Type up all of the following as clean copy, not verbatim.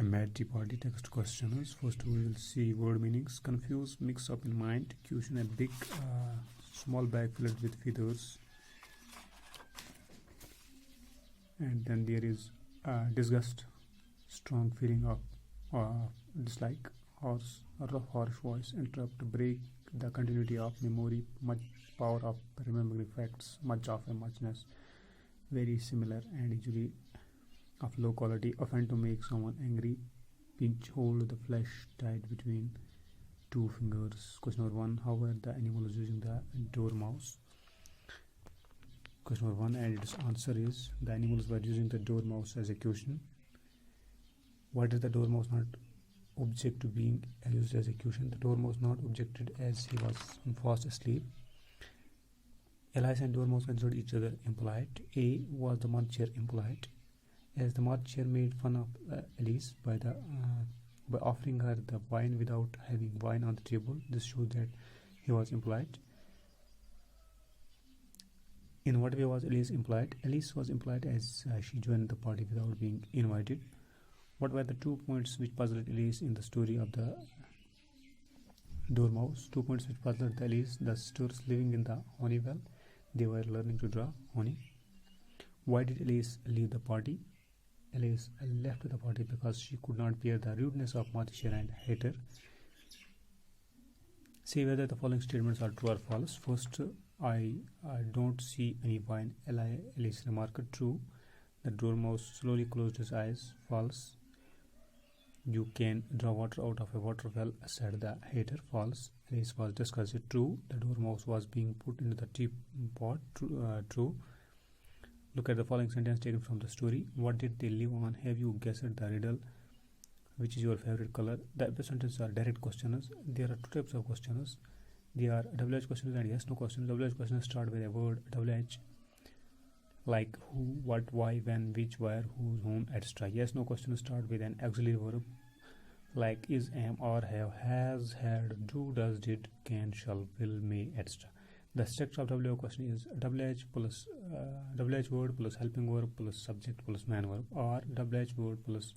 Match the party text questions. First we will see word meanings. Confuse, mix up in mind. Question: a big small bag filled with feathers. And then there is disgust, strong feeling of dislike. Harsh voice, interrupt, break the continuity of memory. Much power of remembering facts. Much of a muchness, very similar and usually of low quality. Often to make someone angry. Pinch, hold the flesh tied between two fingers. Question number 1: however the animal is using the dormouse. Question number 1 and its answer is the animals were using the dormouse as a cushion. Why did the dormouse not object to being used as a cushion? The dormouse not objected as he was fast asleep. Alice and dormouse considered each other impolite. A. Was the mud chair impolite? As the mud chair made fun of Alice by offering her the wine without having wine on the table. This shows that he was impolite. In what way was Alice impolite? Alice was impolite as she joined the party without being invited. What were the 2 points which puzzled Alice in the story of the dormouse? 2 points which puzzled Alice: the sisters living in the honey well. They were learning to draw honey. Why did Alice leave the party? Alice left the party because she could not bear the rudeness of Marcia and Hater. Say whether the following statements are true or false. First, I don't see any wine. Alice remarked. True. The dormouse slowly closed his eyes. False. You can draw water out of a water well, said the Hater. False. Alice was disgusted. True. The dormouse was being put into the teapot. True. Look at the following sentence taken from the story. What did they live on? Have you guessed the riddle? Which is your favorite color? The above sentences are direct questions. There are 2 types of questions. They are WH questions and yes no questions. WH questions start with a word WH, like who, what, why, when, which, where, who, whom, etc. Yes no questions start with an auxiliary verb like is, am, or have, has, had, do, does, did, can, shall, will, may, etc. The structure of WH question is WH plus WH word plus helping verb plus subject plus man verb, or WH word plus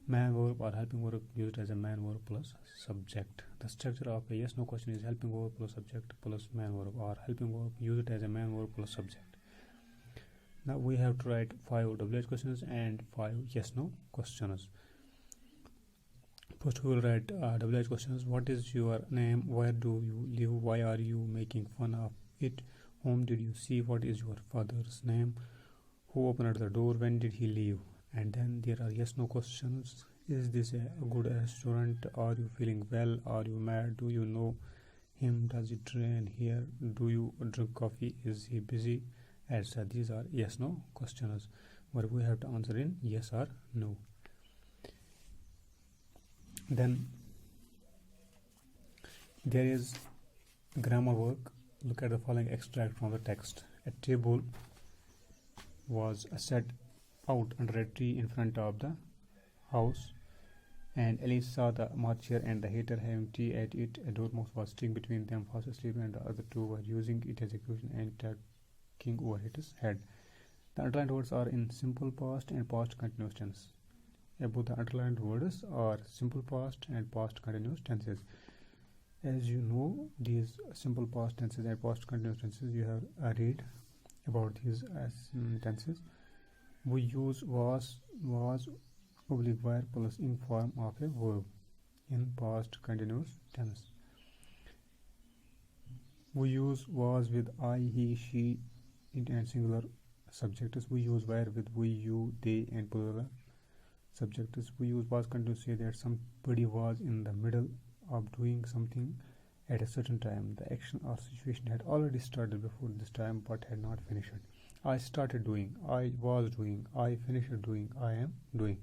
man verb or helping verb used as a man verb plus subject. The structure of a yes no question is helping verb plus subject plus man verb, or helping verb used as a man verb plus subject. Now we have to write 5 WH questions and 5 yes no questions. First we will write WH questions. What is your name? Where do you live? Why are you making fun of it? Whom did you see? What is your father's name? Who opened the door? When did he leave? And then there are yes no questions. Is this a good restaurant? Are you feeling well? Are you mad? Do you know him? Does it rain here? Do you drink coffee? Is he busy? Etc. These are yes no questions where we have to answer in yes or no. Then there is grammar work. Look at the following extract from the text. A table was set out under a tree in front of the house, and Alice saw the mud chair and the Hater having tea at it. A dormouse was sitting between them, fast asleep, and the other two were using it as a cushion and talking over Hater's head. The underlined words are in simple past and past continuous tense. Both the underlined words are simple past and past continuous tenses. As you know, these simple past tenses and past continuous tenses, you have read about these tenses. We use was oblique were plus in form of a verb in past continuous tense. We use was with I, he, she and singular subjects. We use were with we, you, they and plural subjects. We use was continuous to say that somebody was in the middle of doing something at a certain time. The action or situation had already started before this time but had not finished. I started doing, I was doing, I finished doing, I am doing.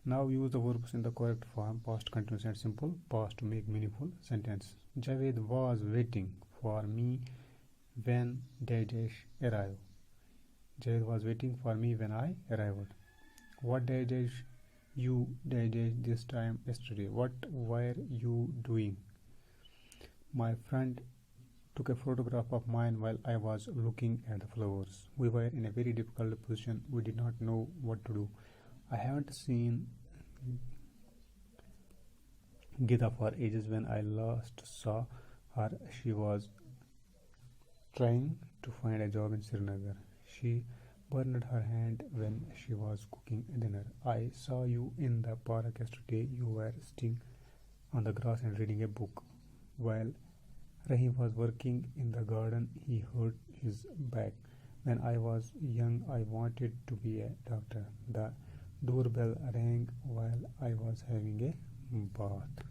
Now use the verbs in the correct form, past continuous and simple past, to make meaningful sentence. Javed was waiting for me when dash arrived. Javed was waiting for me when I arrived. What dash you dash this time yesterday? What were you doing? My friend took a photograph of mine while I was looking at the flowers. We were in a very difficult position. We did not know what to do. I haven't seen Gita for ages. When I last saw her, she was trying to find a job in Srinagar. She burned her hand when she was cooking dinner. I saw you in the park yesterday. You were sitting on the grass and reading a book. While Rahim was working in the garden, he hurt his back. When I was young, I wanted to be a doctor. The doorbell rang while I was having a bath.